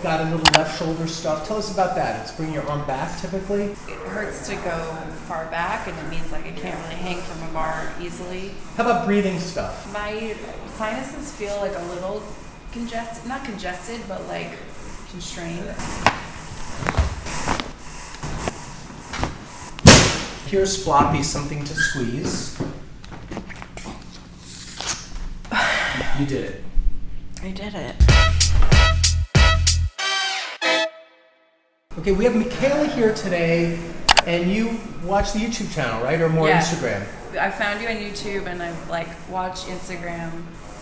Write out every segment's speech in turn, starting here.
got a little left shoulder stuff. Tell us about that. It's bringing your arm back typically. It hurts to go far back, and it means like I can't really hang from a bar easily. How about breathing stuff? My sinuses feel like a little congested, not congested, but like constrained. Here's floppy, something to squeeze. You did it. I did it. Okay, we have MICAELA here today, and you watch the YouTube channel, right? Or more Instagram? I found you on YouTube, and I like watch Instagram,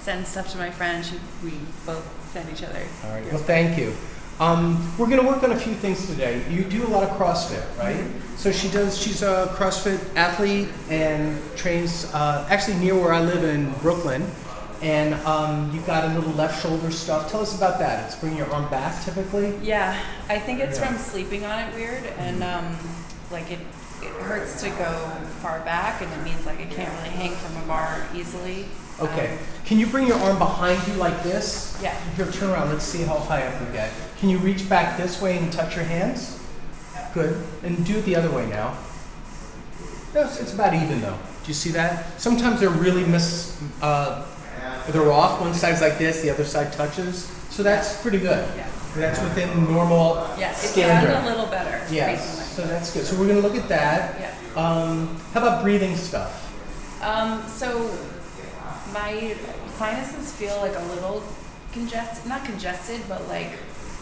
send stuff to my friends. We both send each other. All right, well, thank you. We're going to work on a few things today. You do a lot of CrossFit, right? Mm-hmm. So she's a CrossFit athlete and trains actually near where I live in Brooklyn. And you got a little left shoulder stuff. Tell us about that. It's bringing your arm back typically? Yeah, I think it's from sleeping on it weird. And like it hurts to go far back, and it means like I can't really hang from a bar easily. Okay. Can you bring your arm behind you like this? Yeah. Here, turn around. Let's see how high up we get. Can you reach back this way and touch your hands? Good. And do it the other way now. No, it's about even though. Do you see that? Sometimes they're really they're off. One side's like this, the other side touches. So that's pretty good. Yeah. That's within normal standard. It's gotten a little better. Yes. So that's good. So we're going to look at that. Yeah. How about breathing stuff? So my sinuses feel like a little congested, not congested, but like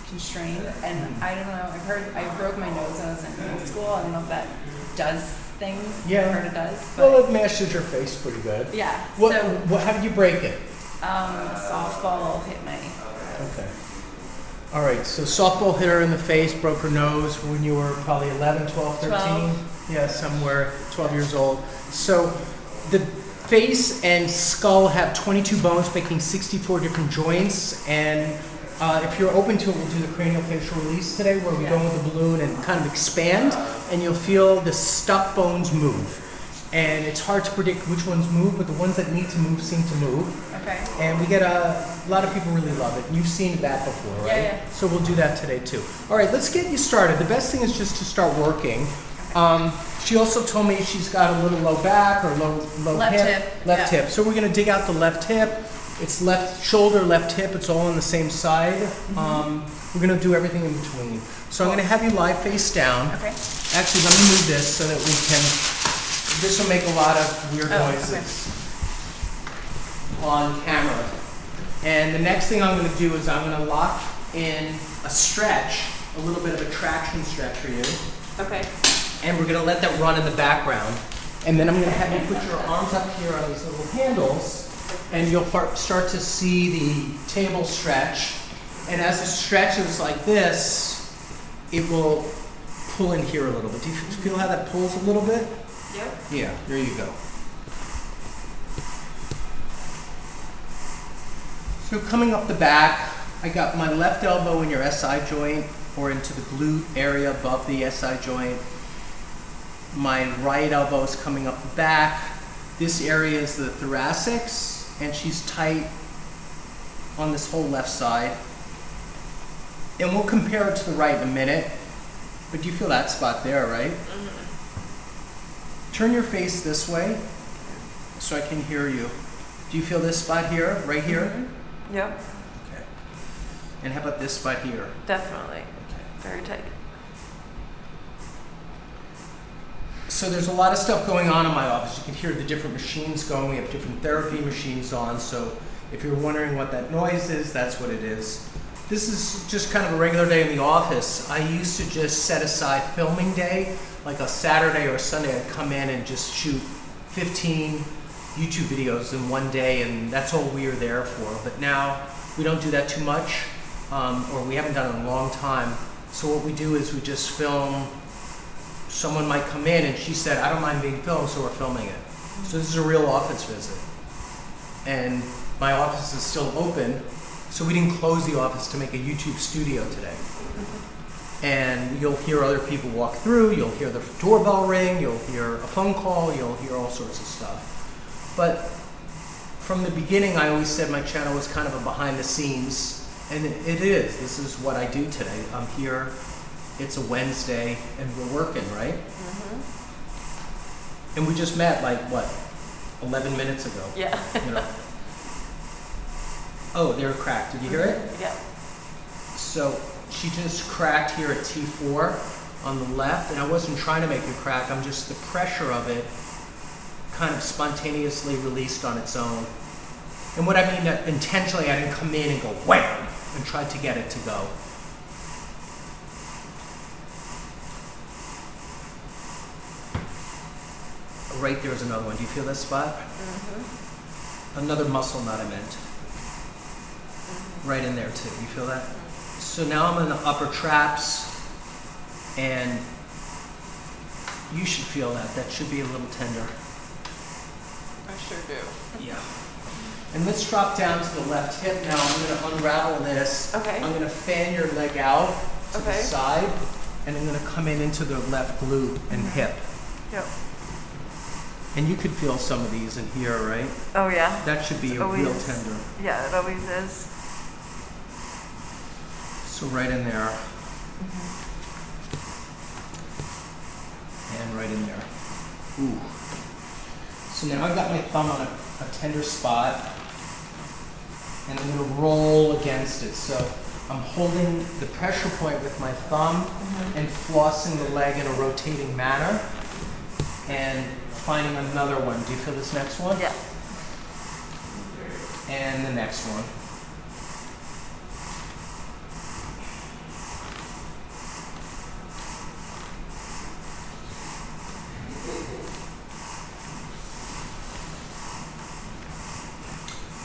constrained. And I don't know, I broke my nose when I was in middle school. I don't know if that does things. Yeah. I've heard it does. But well, it mashes your face pretty good. Yeah. How did you break it? A softball hit my nose. Okay. All right, so softball hit her in the face, broke her nose when you were probably 11, 12, 13? 12. Yeah, somewhere 12 years old. So the face and skull have 22 bones making 64 different joints, and if you're open to it, we'll do the cranial facial release today where we go with the balloon and kind of expand, and you'll feel the stuck bones move. And it's hard to predict which ones move, but the ones that need to move seem to move. Okay. And we get a lot of people really love it. You've seen that before, right? Yeah. So we'll do that today too. All right, let's get you started. The best thing is just to start working. She also told me she's got a little low back or low hip. Left hip. So we're going to dig out the left hip. It's left shoulder, left hip. It's all on the same side. Mm-hmm. We're going to do everything in between. So I'm going to have you lie face down. Okay. Actually, let me move this so that we can. This will make a lot of weird noises on camera. And the next thing I'm going to do is I'm going to lock in a stretch, a little bit of a traction stretch for you. Okay. And we're going to let that run in the background. And then I'm going to have you put your arms up here on these little handles, and you'll start to see the table stretch. And as it stretches like this, it will pull in here a little bit. Do you feel how that pulls a little bit? Yep. Yeah, there you go. So coming up the back, I got my left elbow in your SI joint or into the glute area above the SI joint. My right elbow is coming up the back. This area is the thoracics, and she's tight on this whole left side. And we'll compare it to the right in a minute. But you feel that spot there, right? Mm-hmm. Turn your face this way so I can hear you. Do you feel this spot here, right here? Mm-hmm. Yep. Okay. And how about this spot here? Definitely. Okay. Very tight. So there's a lot of stuff going on in my office. You can hear the different machines going. We have different therapy machines on. So if you're wondering what that noise is, that's what it is. This is just kind of a regular day in the office. I used to just set aside filming day, like a Saturday or a Sunday. I'd come in and just shoot 15 YouTube videos in one day, and that's all we were there for. But now we don't do that too much, or we haven't done it in a long time. So what we do is we just film. Someone might come in and she said, I don't mind being filmed, so we're filming it. So this is a real office visit. And my office is still open, so we didn't close the office to make a YouTube studio today. And you'll hear other people walk through, you'll hear the doorbell ring, you'll hear a phone call, you'll hear all sorts of stuff. But from the beginning, I always said my channel was kind of a behind the scenes, And it is. This is what I do today. I'm here. It's a Wednesday, and we're working, right? Mm-hmm. And we just met, like, what, 11 minutes ago? Yeah. You know? Oh, they're cracked. Did you hear it? Yeah. So she just cracked here at T4 on the left, and I wasn't trying to make it crack. I'm just, the pressure of it kind of spontaneously released on its own. And what I mean that intentionally, I didn't come in and go wham and tried to get it to go. Right there's another one. Do you feel that spot? Mm-hmm. Another muscle knot I meant. Mm-hmm. Right in there too. You feel that? So now I'm in the upper traps, and you should feel that. That should be a little tender. I sure do. Yeah. And let's drop down to the left hip now. I'm going to unravel this. Okay. I'm going to fan your leg out to the Okay. side, and I'm going to come in into the left glute and hip. Yep. And you could feel some of these in here, right? Oh yeah. That should be It's a real always- tender. Yeah, it always is. So right in there. And right in there. Ooh. So now I've got my thumb on a tender spot, and I'm going to roll against it. So I'm holding the pressure point with my thumb and flossing the leg in a rotating manner, and finding another one. Do you feel this next one? Yeah. And the next one.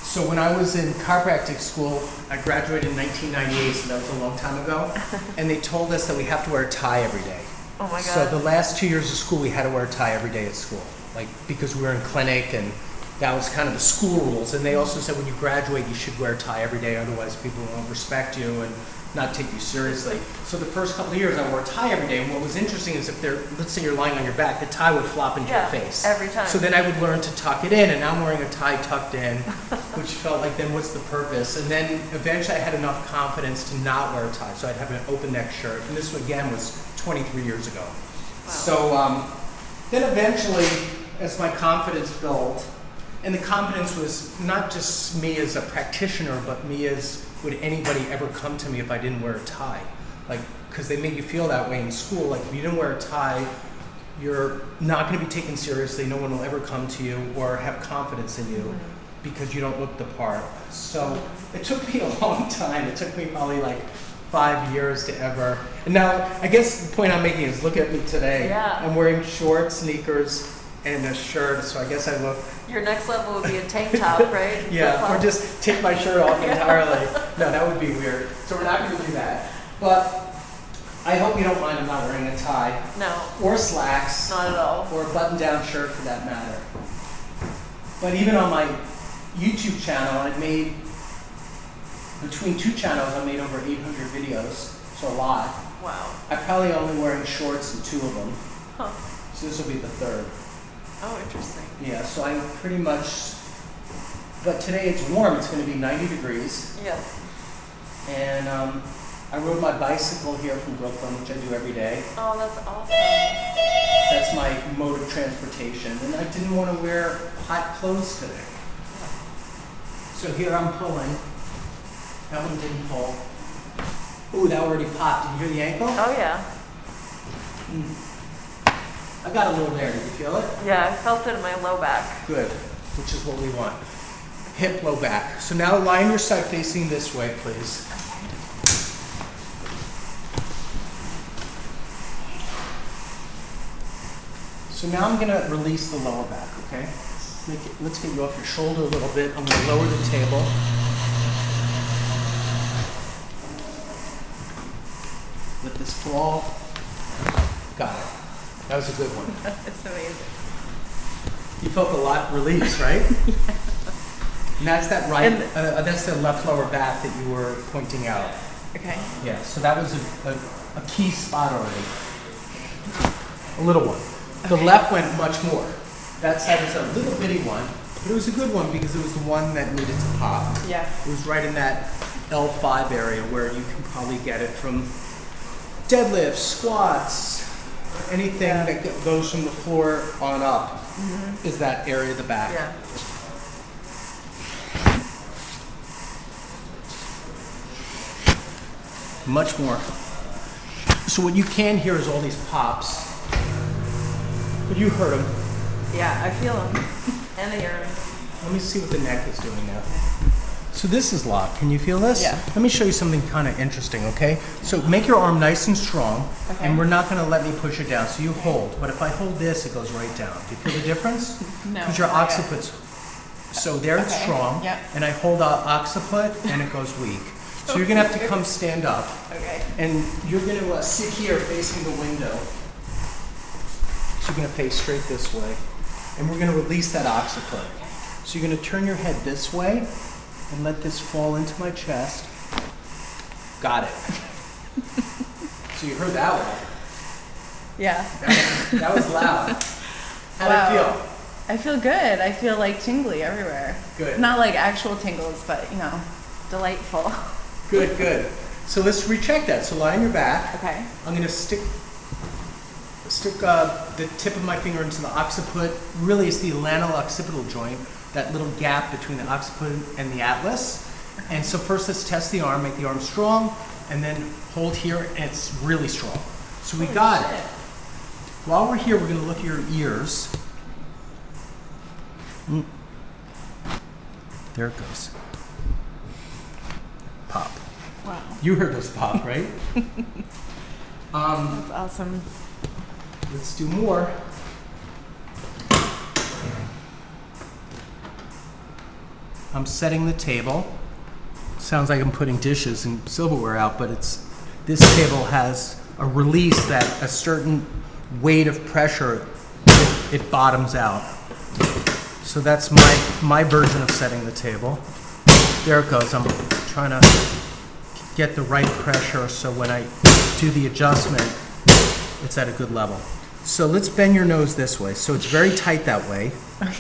So when I was in chiropractic school, I graduated in 1998, so that was a long time ago, and they told us that we have to wear a tie every day. Oh my So god. the last 2 years of school, we had to wear a tie every day at school, like because we were in clinic, and that was kind of the school rules. And they also said when you graduate, you should wear a tie every day, otherwise people won't respect you and not take you seriously. So the first couple of years, I wore a tie every day. And what was interesting is if let's say you're lying on your back, the tie would flop into your face. Every time. So then I would learn to tuck it in, and now I'm wearing a tie tucked in, which felt like, then what's the purpose? And then eventually I had enough confidence to not wear a tie, so I'd have an open neck shirt. And this again was 23 years ago. Wow. So then eventually, as my confidence built, and the confidence was not just me as a practitioner, but me as, would anybody ever come to me if I didn't wear a tie? Like, because they made you feel that way in school. Like, if you didn't wear a tie, you're not going to be taken seriously. No one will ever come to you or have confidence in you because you don't look the part. So it took me a long time. It took me probably like 5 years to ever. And now, I guess the point I'm making is, look at me today. Yeah. I'm wearing shorts, sneakers, and a shirt. So I guess I look. Your next level would be a tank top, right? Yeah, or Flip-flops. just take my shirt off entirely. No, that would be weird. So we're not going to do that. But I hope you don't mind I'm not wearing a tie. No, Or slacks. not at all. Or a button-down shirt for that matter. But even on my YouTube channel, I made, between two channels, I made over 800 videos. So a lot. Wow. I'm probably only wearing shorts in 2 of them. Huh. So this will be the 3rd. Oh, interesting. Yeah, so I pretty much, but today it's warm. It's going to be 90 degrees. Yeah. And I rode my bicycle here from Brooklyn, which I do every day. Oh, that's awesome. That's my mode of transportation. And I didn't want to wear hot clothes today. So here I'm pulling. That one didn't pull. Ooh, that already popped. Did you hear the ankle? Oh yeah. I got a little there. Did you feel it? Yeah, I felt it in my low back. Good, which is what we want. Hip, low back. So now lie on your side facing this way, please. So now I'm going to release the lower back, okay? Let's get you off your shoulder a little bit. I'm going to lower the table. Let this fall. Got it. That was a good one. It's amazing. You felt a lot released, right? And that's that right, that's the left lower back that you were pointing out. Okay. Yeah, so that was a key spot already. A little one. The left went much more. That side is a little bitty one. But it was a good one because it was the one that needed to pop. Yeah. It was right in that L5 area where you can probably get it from deadlifts, squats, anything that goes from the floor on up is that area of the back. Yeah. Much more. So what you can hear is all these pops. But you heard them. Yeah, I feel them. And I hear them. Let me see what the neck is doing now. So this is locked. Can you feel this? Yeah. Let me show you something kind of interesting, okay? So make your arm nice and strong, Okay. and we're not going to let me push it down. So you hold, but if I hold this, it goes right down. Do you feel the difference? No. Because your not yet. occiput's, so there it's Okay. strong, Yep. and I hold out occiput, and it goes weak. So you're going to have to come stand up, Okay. and you're going to sit here facing the window. So you're going to face straight this way, and we're going to release that occiput. So you're going to turn your head this way and let this fall into my chest. Got it. So you heard that one. Yeah. That was loud. How'd Wow. it feel? I feel good. I feel like tingly everywhere. Good. Not like actual tingles, but delightful. Good, good. So let's recheck that. So lie on your back. Okay. I'm going to stick the tip of my finger into the occiput. Really, it's the occipital joint, that little gap between the occiput and the atlas. And so first let's test the arm, make the arm strong, and then hold here, and it's really strong. So we got it. While we're here, we're going to look at your ears. There it goes. Pop. Wow. You heard those pop, right? That's awesome. Let's do more. I'm setting the table. Sounds like I'm putting dishes and silverware out, but this table has a release that a certain weight of pressure, it bottoms out. So that's my version of setting the table. There it goes. I'm trying to get the right pressure so when I do the adjustment, it's at a good level. So let's bend your nose this way. So it's very tight that way,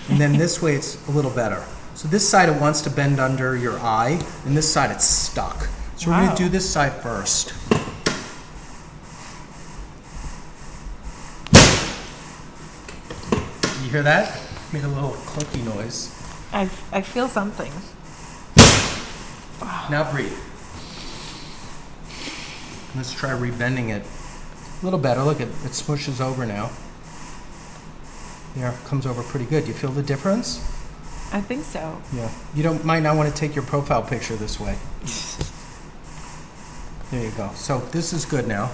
and then this way it's a little better. So this side it wants to bend under your eye, and this side it's stuck. So we're going to do this side first. You hear that? Made a little clicky noise. I feel something. Now breathe. Let's try rebending it. A little better. Look, it smushes over now. There, it comes over pretty good. You feel the difference? I think so. Yeah. You might not want to take your profile picture this way. There you go. So this is good now.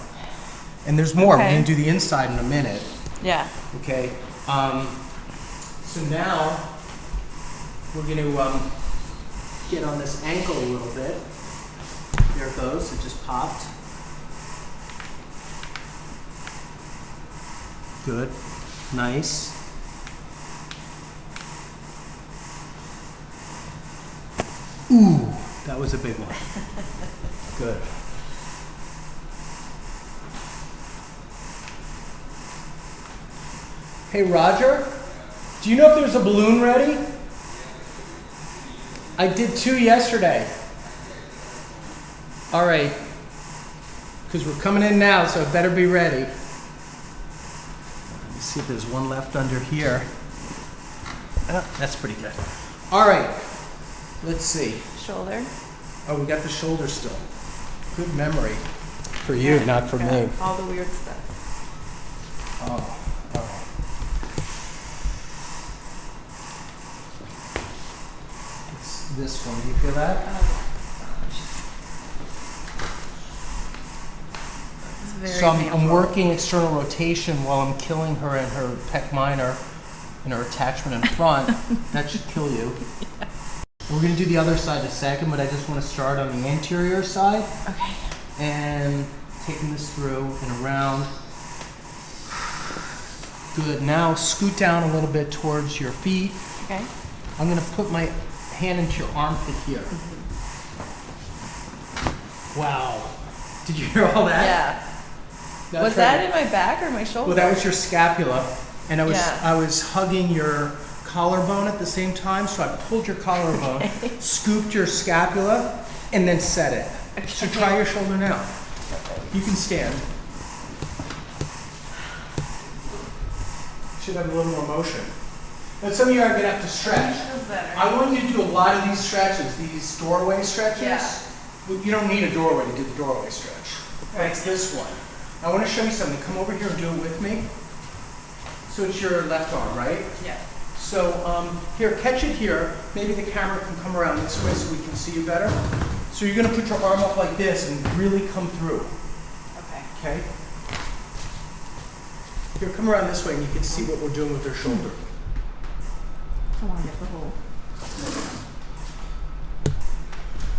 And there's more. Okay. We're going to do the inside in a minute. Yeah. Okay. So now we're going to get on this ankle a little bit. There it goes. It just popped. Good. Nice. Ooh, that was a big one. Good. Hey, Roger, do you know if there's a balloon ready? I did 2 yesterday. All right, because we're coming in now, so it better be ready. Let's see if there's one left under here. Oh, that's pretty good. All right, let's see. Shoulder. Oh, we got the shoulder still. Good memory. For you, not for me. All the weird stuff. Oh. It's this one. Do you feel that? It's very So I'm painful. working external rotation while I'm killing her in her pec minor and her attachment in front. That should kill you. Yes. We're going to do the other side in a second, but I just want to start on the anterior side. Okay. And taking this through and around. Good. Now scoot down a little bit towards your feet. Okay. I'm going to put my hand into your armpit here. Wow. Did you hear all that? Yeah. That's Was right. that in my back or my shoulder? Well, that was your scapula, and I was Yeah. I was hugging your collarbone at the same time. So I pulled your collarbone, scooped your scapula, and then set it. Okay. So try your shoulder now. You can stand. Should have a little more motion. But some of you are going to have to stretch. Feels better. I want you to do a lot of these stretches, these doorway stretches. Yeah. You don't need a doorway to do the doorway stretch. It's this one. I want to show you something. Come over here and do it with me. So it's your left arm, right? Yeah. So here, catch it here. Maybe the camera can come around this way so we can see you better. So you're going to put your arm up like this and really come through. Okay. Okay? Here, come around this way and you can see what we're doing with your shoulder. I want to get the whole.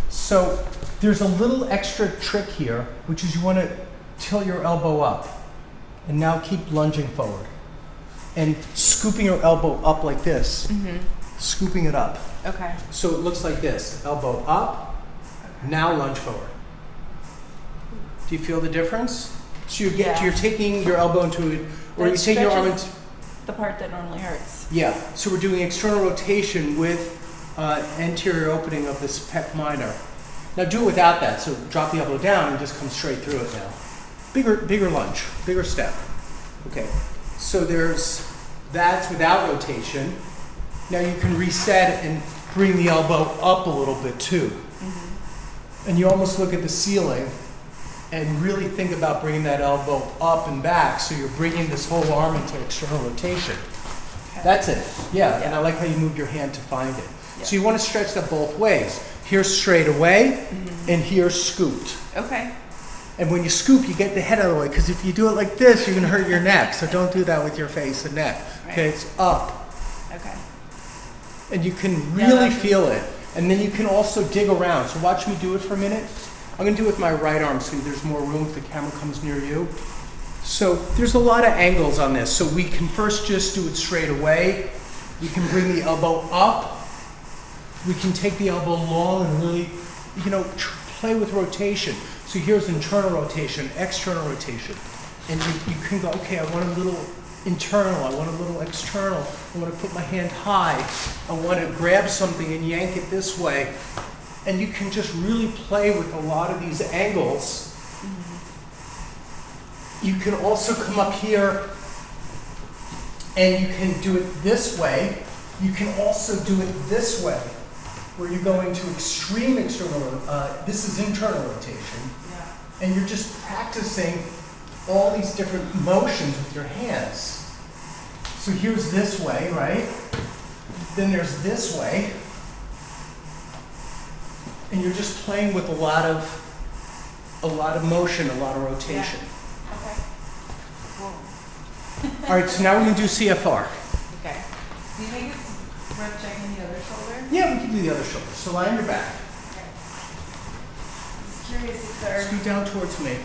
So there's a little extra trick here, which is you want to tilt your elbow up. And now keep lunging forward. And scooping your elbow up like this. Scooping it up. Okay. So it looks like this. Elbow up, now lunge forward. Do you feel the difference? So you're taking your elbow into it, or you take your arm into... The part that normally hurts. Yeah, so we're doing external rotation with anterior opening of this pec minor. Now do it without that, so drop the elbow down and just come straight through it now. Bigger lunge, bigger step. Okay, so that's without rotation. Now you can reset and bring the elbow up a little bit too. And you almost look at the ceiling and really think about bringing that elbow up and back, so you're bringing this whole arm into external rotation. Okay. That's it. Yeah, and I like how you moved your hand to find it. Yeah. So you want to stretch that both ways. Here straight away, and here scooped. Okay. And when you scoop, you get the head out of the way, because if you do it like this, you're going to hurt your neck. So don't do that with your face and neck. Okay, Right. it's up. Okay. And you can Yeah, really that's feel it. And then you can also dig around. So watch me do it for a minute. I'm going to do it with my right arm so there's more room if the camera comes near you. So there's a lot of angles on this. So we can first just do it straight away. We can bring the elbow up. We can take the elbow long and really, play with rotation. So here's internal rotation, external rotation. And you can go, okay, I want a little internal, I want a little external. I want to put my hand high. I want to grab something and yank it this way. And you can just really play with a lot of these angles. You can also come up here and you can do it this way. You can also do it this way, where you're going to extreme external, this is internal rotation. Yeah. And you're just practicing all these different motions with your hands. So here's this way, right? Then there's this way. And you're just playing with a lot of motion, a lot of rotation. Yeah. Okay. Whoa. All right, so now we're going to do CFR. Okay. Do you think it's worth checking the other shoulder? Yeah, we can do the other shoulder. So lie on your back. Okay. Just curious if they're... Scoot down towards me.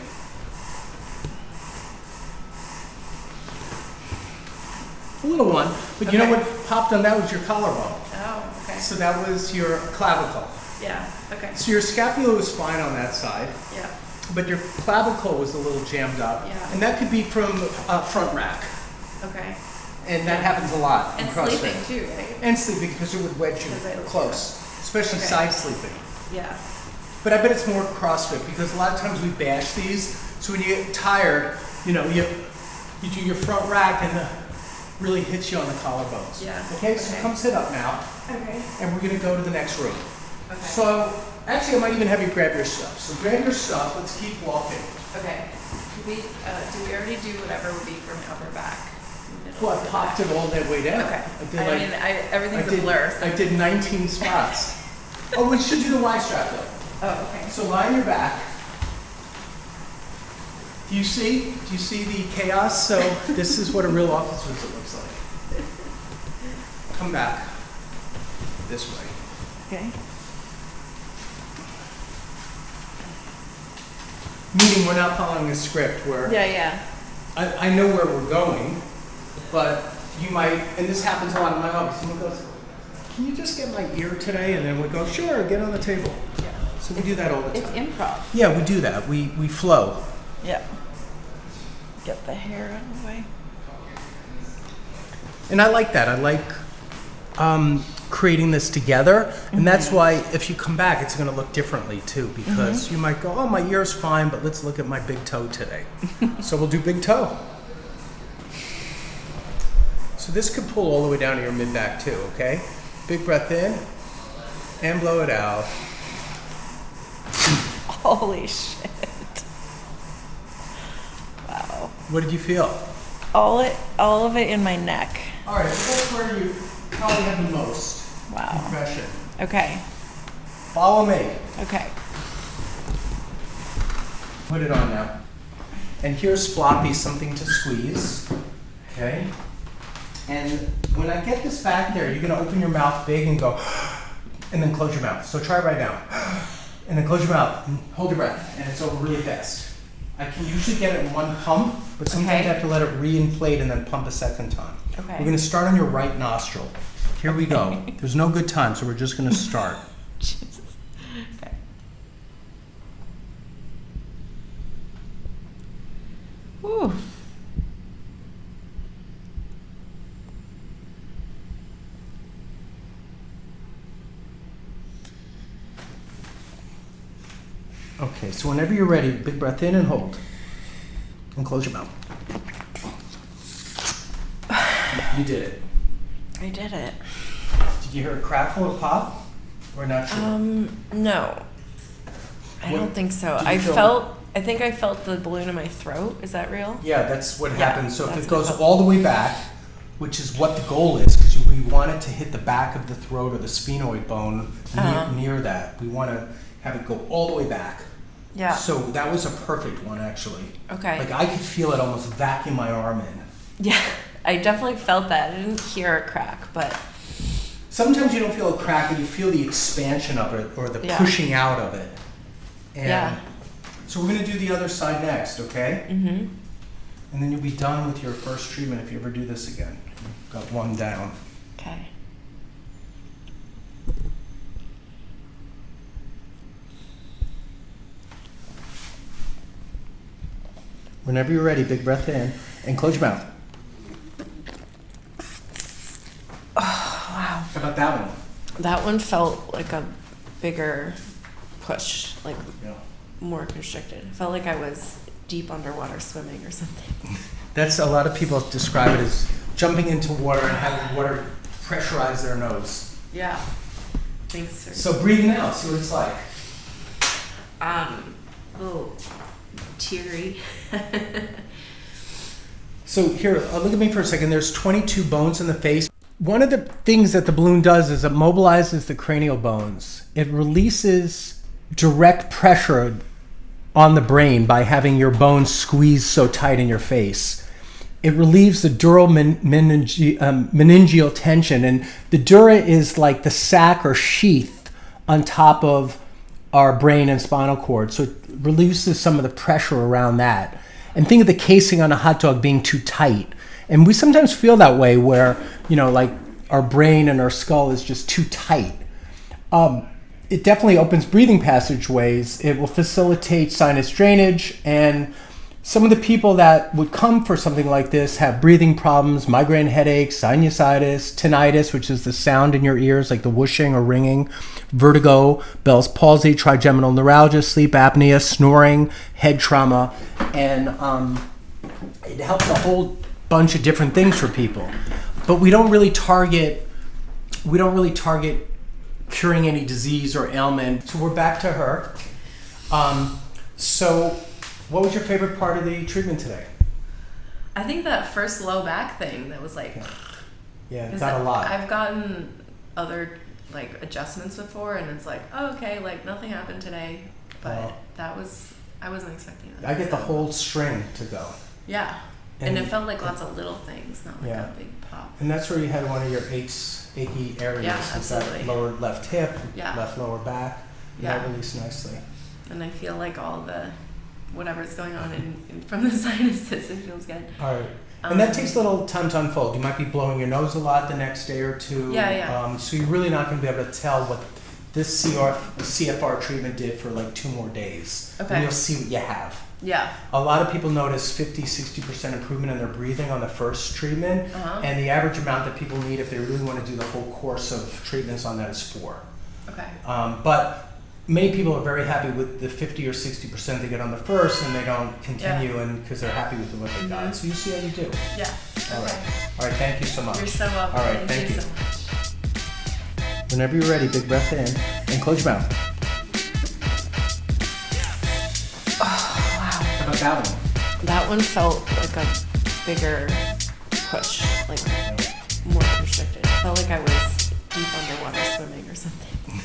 A little one, but you know Okay. what popped on that was your collarbone. Oh, okay. So that was your clavicle. Yeah. Okay. So your scapula was fine on that side, Yeah. but your clavicle was a little jammed up. Yeah. And that could be from front rack. Okay. And that happens a lot And in CrossFit. sleeping too, right? And sleeping, because it would wedge you Because I- close, especially Okay. side sleeping. Yeah. But I bet it's more CrossFit, because a lot of times we bash these. So when you get tired, you do your front rack and it really hits you on the collarbones. Yeah. Okay, so Okay. come sit up now, Okay. and we're gonna go to the next room. Okay. So actually, I might even have you grab your stuff. So grab your stuff. Let's keep walking. Okay. Do we already do whatever would be from upper back? Well, I popped it all that way down. Okay. I did Everything's a blur. So I did 19 spots. Oh, we should do the Y strap though. Oh, okay. So lie on your back. Do you see the chaos? So this is what a real office visit looks like. Come back this way. Okay. Meaning we're not following a script where Yeah. I know where we're going, but you might, and this happens a lot in my office, someone goes, can you just get my ear today? And then we go, sure, get on the table. Yeah. So we do that all the It's time. improv. Yeah, we do that. We flow. Yeah. Get the hair out of the way. And I like that. I like creating this together, and that's why if you come back, it's going to look differently too, because you might go, oh, my ear's fine, but let's look at my big toe today. So we'll do big toe. So this could pull all the way down to your mid back too, okay? Big breath in and blow it out. Holy shit. Wow. What did you feel? All of it in my neck. All right, so that's where you probably have the most compression. Okay. Follow me. Okay. Put it on now. And here's floppy, something to squeeze. Okay? And when I get this back there, you're gonna open your mouth big and go, and then close your mouth. So try it right now. And then close your mouth and hold your breath, and it's over really fast. I can usually get it in one pump, but sometimes I have to let it re-inflate and then pump a second time. Okay. We're gonna start on your right nostril. Here we go. There's no good time, so we're just gonna start. Jesus. Okay. Woo. Okay, so whenever you're ready, big breath in and hold. And close your mouth. You did it. I did it. Did you hear a crackle or pop? Or not sure? No. I don't think so. Did you I think I felt the balloon in my throat. Is that real? Yeah, that's what Yeah, happens. So if that's it what I goes felt. all the way back, which is what the goal is, because we want it to hit the back of the throat or the sphenoid bone near that. We want to have it go all the way back. Yeah. So that was a perfect one, actually. Okay. Like I could feel it almost vacuum my arm in. Yeah, I definitely felt that. I didn't hear a crack, but Sometimes you don't feel a crack, but you feel the expansion of it or the pushing out of it. And so we're going to do the other side next, okay? Mm-hmm. And then you'll be done with your first treatment if you ever do this again. Got one down. Okay. Whenever you're ready, big breath in and close your mouth. Oh, wow. How about that one? That one felt like a bigger push, like Yeah. more constricted. It felt like I was deep underwater swimming or something. That's a lot of people describe it as jumping into water and having water pressurize their nose. Yeah. Thanks, sir. So breathe now, see what it's like. Oh, teary. So here, look at me for a second. There's 22 bones in the face. One of the things that the balloon does is it mobilizes the cranial bones. It releases direct pressure on the brain by having your bones squeezed so tight in your face. It relieves the dural meningeal tension, and the dura is like the sac or sheath on top of our brain and spinal cord. So it releases some of the pressure around that. And think of the casing on a hot dog being too tight. And we sometimes feel that way where, like our brain and our skull is just too tight. It definitely opens breathing passageways. It will facilitate sinus drainage, and some of the people that would come for something like this have breathing problems, migraine headaches, sinusitis, tinnitus, which is the sound in your ears, like the whooshing or ringing, vertigo, Bell's palsy, trigeminal neuralgia, sleep apnea, snoring, head trauma, and it helps a whole bunch of different things for people. But we don't really target curing any disease or ailment. So we're back to her. So what was your favorite part of the treatment today? I think that first low back thing that was like... Yeah, got a lot. I've gotten other adjustments before, and it's like, oh, okay, nothing happened today. But I wasn't expecting that. I get the whole string to go. Yeah. And it felt like lots of little things, not like a big pop. And that's where you had one of your achy areas. Yeah, Is that absolutely. lower left hip, Yeah. left lower back. Yeah. That released nicely. And I feel like all the whatever's going on from the sinuses, it feels good. All right. And that takes a little time to unfold. You might be blowing your nose a lot the next day or two. Yeah. So you're really not going to be able to tell what this CFR treatment did for 2 more days. Okay. And you'll see what you have. Yeah. A lot of people notice 50-60% improvement in their breathing on the first treatment, and the average amount that people need if they really want to do the whole course of treatments on that is 4. Okay. But many people are very happy with the 50 or 60% they get on the first, and they don't continue, and because they're happy with what they got. So you see how you do. Yeah. All right. All right. Thank you so much. You're so welcome. All right. Thank you. So much. Whenever you're ready, big breath in and close your mouth. How about that one? That one felt like a bigger push, like more constricted. Felt like I was deep underwater swimming or something.